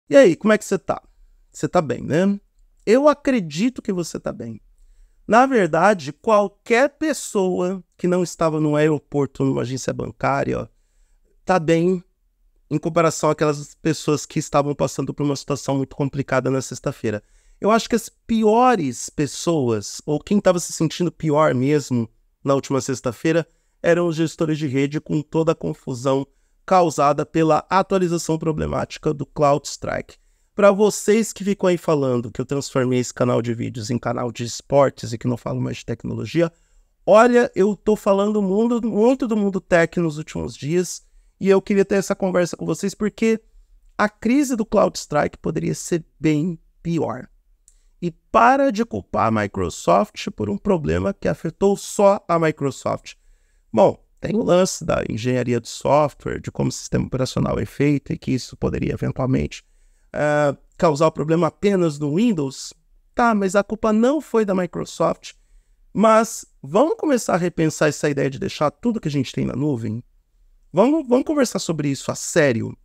E aí, como é que você tá? Você tá bem, né? Eu acredito que você tá bem. Na verdade, qualquer pessoa que não estava no aeroporto ou numa agência bancária, ó, tá bem em comparação àquelas pessoas que estavam passando por uma situação muito complicada na sexta-feira. Eu acho que as piores pessoas, ou quem estava se sentindo pior mesmo na última sexta-feira, eram os gestores de rede com toda a confusão causada pela atualização problemática do CloudStrike. Para vocês que ficam aí falando que eu transformei esse canal de vídeos em canal de esportes e que não falo mais de tecnologia, olha, eu tô falando muito do mundo tech nos últimos dias e eu queria ter essa conversa com vocês porque a crise do CloudStrike poderia ser bem pior. E para de culpar a Microsoft por um problema que afetou só a Microsoft. Bom, tem o lance da engenharia de software, de como o sistema operacional é feito e que isso poderia eventualmente causar o problema apenas no Windows. Tá, mas a culpa não foi da Microsoft. Mas vamos começar a repensar essa ideia de deixar tudo que a gente tem na nuvem? Vamos conversar sobre isso a sério?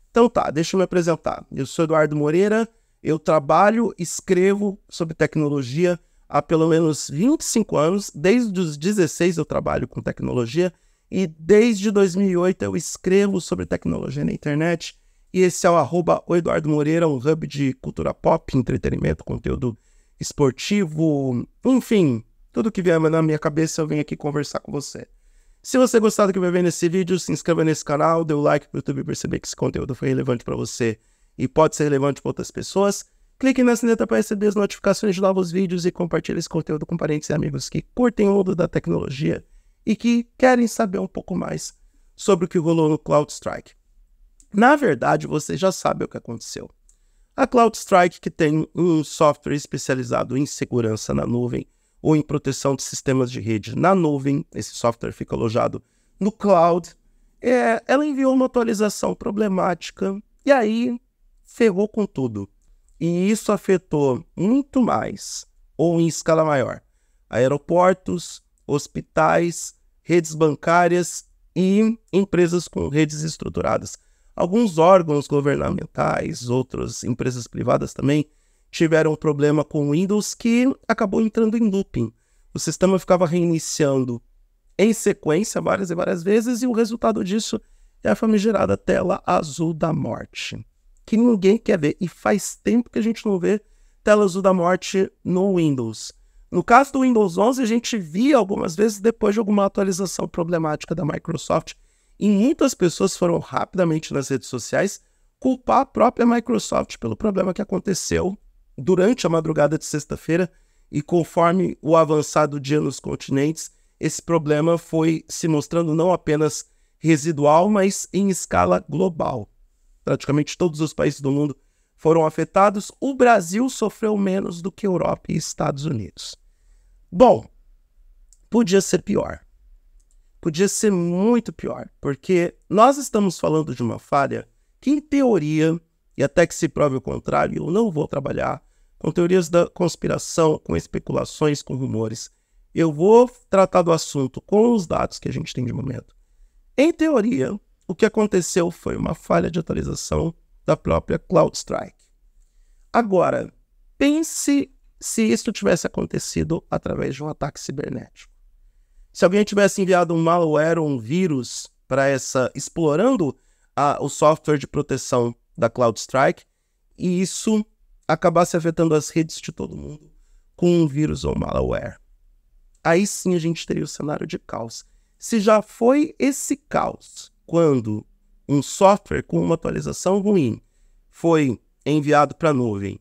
Então tá, deixa eu me apresentar. Eu sou Eduardo Moreira, eu trabalho, escrevo sobre tecnologia há pelo menos 25 anos. Desde os 16 eu trabalho com tecnologia e desde 2008 eu escrevo sobre tecnologia na internet. E esse é o @Eduardo Moreira, um hub de cultura pop, entretenimento, conteúdo esportivo, enfim, tudo que vier na minha cabeça eu venho aqui conversar com você. Se você gostar do que vai ver nesse vídeo, se inscreva nesse canal, dê o like para o YouTube perceber que esse conteúdo foi relevante para você e pode ser relevante para outras pessoas. Clique na sineta para receber as notificações de novos vídeos e compartilhe esse conteúdo com parentes e amigos que curtem o mundo da tecnologia e que querem saber um pouco mais sobre o que rolou no CloudStrike. Na verdade, você já sabe o que aconteceu. A CloudStrike, que tem um software especializado em segurança na nuvem ou em proteção de sistemas de rede na nuvem, esse software fica alojado no cloud, ela enviou uma atualização problemática e aí ferrou com tudo. E isso afetou muito mais, ou em escala maior, aeroportos, hospitais, redes bancárias e empresas com redes estruturadas. Alguns órgãos governamentais, outras empresas privadas também, tiveram um problema com o Windows que acabou entrando em looping. O sistema ficava reiniciando em sequência várias e várias vezes e o resultado disso é a famigerada tela azul da morte, que ninguém quer ver e faz tempo que a gente não vê tela azul da morte no Windows. No caso do Windows 11, a gente via algumas vezes depois de alguma atualização problemática da Microsoft. E muitas pessoas foram rapidamente nas redes sociais culpar a própria Microsoft pelo problema que aconteceu durante a madrugada de sexta-feira e conforme o avançar do dia nos continentes, esse problema foi se mostrando não apenas residual, mas em escala global. Praticamente todos os países do mundo foram afetados. O Brasil sofreu menos do que Europa e Estados Unidos. Bom, podia ser pior. Podia ser muito pior, porque nós estamos falando de uma falha que, em teoria, e até que se prove o contrário, eu não vou trabalhar com teorias da conspiração, com especulações, com rumores. Eu vou tratar do assunto com os dados que a gente tem de momento. Em teoria, o que aconteceu foi uma falha de atualização da própria CloudStrike. Agora, pense se isso tivesse acontecido através de um ataque cibernético. Se alguém tivesse enviado um malware ou um vírus para explorando o software de proteção da CloudStrike e isso acabasse afetando as redes de todo mundo com um vírus ou malware, aí sim a gente teria o cenário de caos. Se já foi esse caos quando um software com uma atualização ruim foi enviado para a nuvem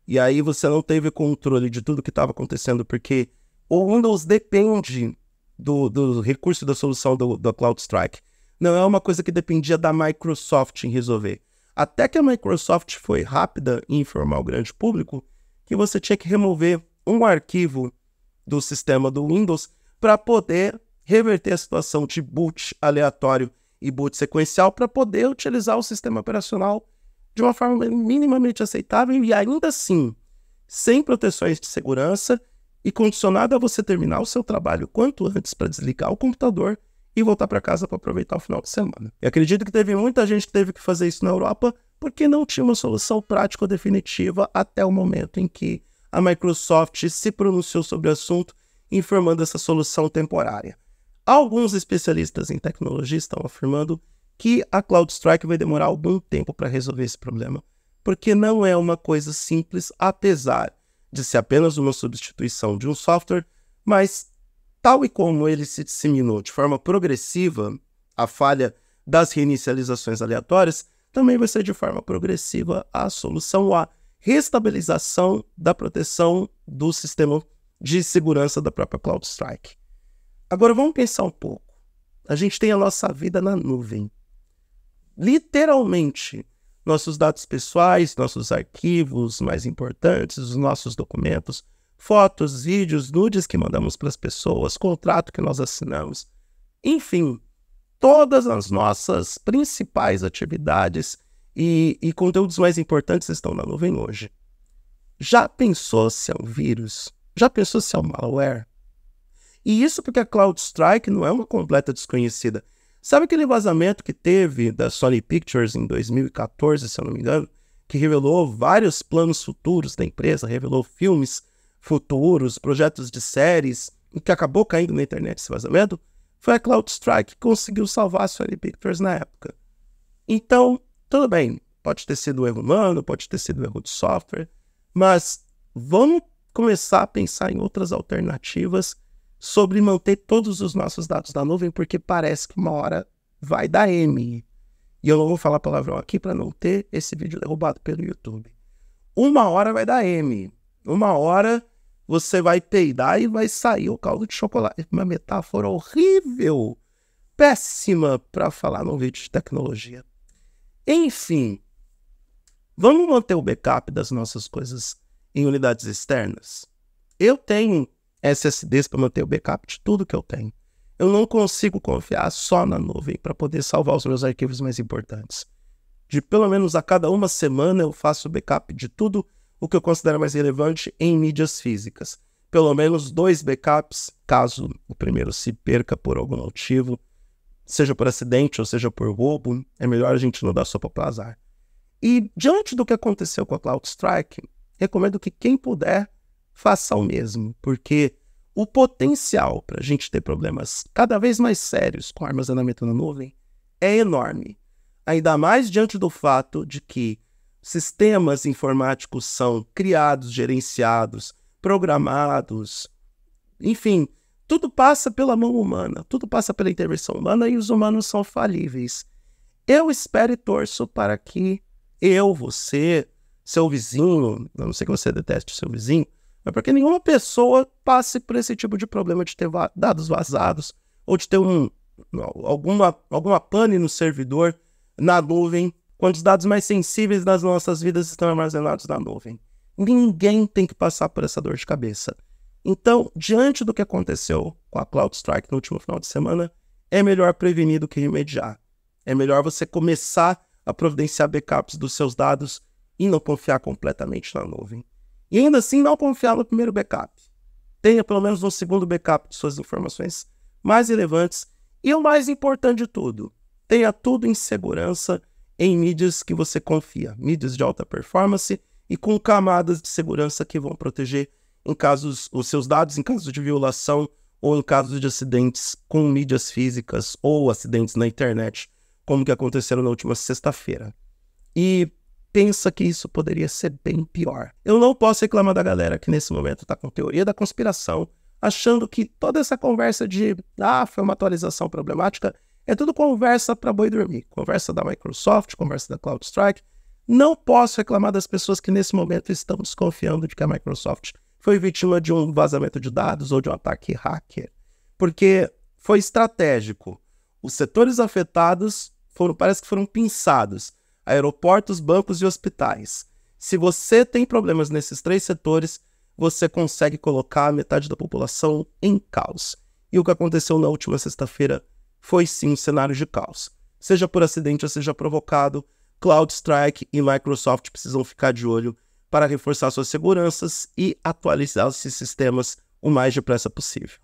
e aí você não teve controle de tudo que estava acontecendo porque o Windows depende do recurso da solução do CloudStrike. Não é uma coisa que dependia da Microsoft em resolver. Até que a Microsoft foi rápida em informar o grande público que você tinha que remover um arquivo do sistema do Windows para poder reverter a situação de boot aleatório e boot sequencial para poder utilizar o sistema operacional de uma forma minimamente aceitável e ainda assim, sem proteções de segurança e condicionado a você terminar o seu trabalho quanto antes para desligar o computador e voltar para casa para aproveitar o final de semana. Eu acredito que teve muita gente que teve que fazer isso na Europa porque não tinha uma solução prática ou definitiva até o momento em que a Microsoft se pronunciou sobre o assunto, informando essa solução temporária. Alguns especialistas em tecnologia estão afirmando que a CloudStrike vai demorar algum tempo para resolver esse problema, porque não é uma coisa simples, apesar de ser apenas uma substituição de um software, mas tal e como ele se disseminou de forma progressiva, a falha das reinicializações aleatórias também vai ser de forma progressiva a solução à restabilização da proteção do sistema de segurança da própria CloudStrike. Agora vamos pensar um pouco. A gente tem a nossa vida na nuvem. Literalmente, nossos dados pessoais, nossos arquivos mais importantes, os nossos documentos, fotos, vídeos, nudes que mandamos para as pessoas, contrato que nós assinamos, enfim, todas as nossas principais atividades e conteúdos mais importantes estão na nuvem hoje. Já pensou se é um vírus? Já pensou se é um malware? E isso porque a CloudStrike não é uma completa desconhecida. Sabe aquele vazamento que teve da Sony Pictures em 2014, se eu não me engano, que revelou vários planos futuros da empresa, revelou filmes futuros, projetos de séries, e que acabou caindo na internet esse vazamento? Foi a CloudStrike que conseguiu salvar a Sony Pictures na época. Então, tudo bem, pode ter sido um erro humano, pode ter sido um erro de software, mas vamos começar a pensar em outras alternativas sobre manter todos os nossos dados na nuvem, porque parece que uma hora vai dar M. E eu não vou falar palavrão aqui para não ter esse vídeo derrubado pelo YouTube. Uma hora vai dar M. Uma hora você vai peidar e vai sair o caldo de chocolate. Uma metáfora horrível, péssima para falar num vídeo de tecnologia. Enfim, vamos manter o backup das nossas coisas em unidades externas? Eu tenho SSDs para manter o backup de tudo que eu tenho. Eu não consigo confiar só na nuvem para poder salvar os meus arquivos mais importantes. De pelo menos a cada uma semana eu faço backup de tudo o que eu considero mais relevante em mídias físicas. Pelo menos 2 backups, caso o primeiro se perca por algum motivo, seja por acidente ou seja por roubo, é melhor a gente não dar sopa para azar. E diante do que aconteceu com a CloudStrike, recomendo que quem puder faça o mesmo, porque o potencial para a gente ter problemas cada vez mais sérios com armazenamento na nuvem é enorme. Ainda mais diante do fato de que sistemas informáticos são criados, gerenciados, programados, enfim, tudo passa pela mão humana, tudo passa pela intervenção humana e os humanos são falíveis. Eu espero e torço para que eu, você, seu vizinho, eu não sei que você deteste o seu vizinho, mas para que nenhuma pessoa passe por esse tipo de problema de ter dados vazados ou de ter alguma pane no servidor, na nuvem, quando os dados mais sensíveis das nossas vidas estão armazenados na nuvem. Ninguém tem que passar por essa dor de cabeça. Então, diante do que aconteceu com a CloudStrike no último final de semana, é melhor prevenir do que remediar. É melhor você começar a providenciar backups dos seus dados e não confiar completamente na nuvem. E ainda assim, não confiar no primeiro backup. Tenha pelo menos um segundo backup de suas informações mais relevantes e o mais importante de tudo, tenha tudo em segurança em mídias que você confia, mídias de alta performance e com camadas de segurança que vão proteger os seus dados em caso de violação ou em caso de acidentes com mídias físicas ou acidentes na internet, como que aconteceram na última sexta-feira. E pensa que isso poderia ser bem pior. Eu não posso reclamar da galera que nesse momento está com teoria da conspiração, achando que toda essa conversa de foi uma atualização problemática, é tudo conversa para boi dormir. Conversa da Microsoft, conversa da CloudStrike. Não posso reclamar das pessoas que nesse momento estão desconfiando de que a Microsoft foi vítima de um vazamento de dados ou de um ataque hacker, porque foi estratégico. Os setores afetados parece que foram pinçados. Aeroportos, bancos e hospitais. Se você tem problemas nesses 3 setores, você consegue colocar a metade da população em caos. E o que aconteceu na última sexta-feira foi sim um cenário de caos. Seja por acidente ou seja provocado, CloudStrike e Microsoft precisam ficar de olho para reforçar suas seguranças e atualizar esses sistemas o mais depressa possível.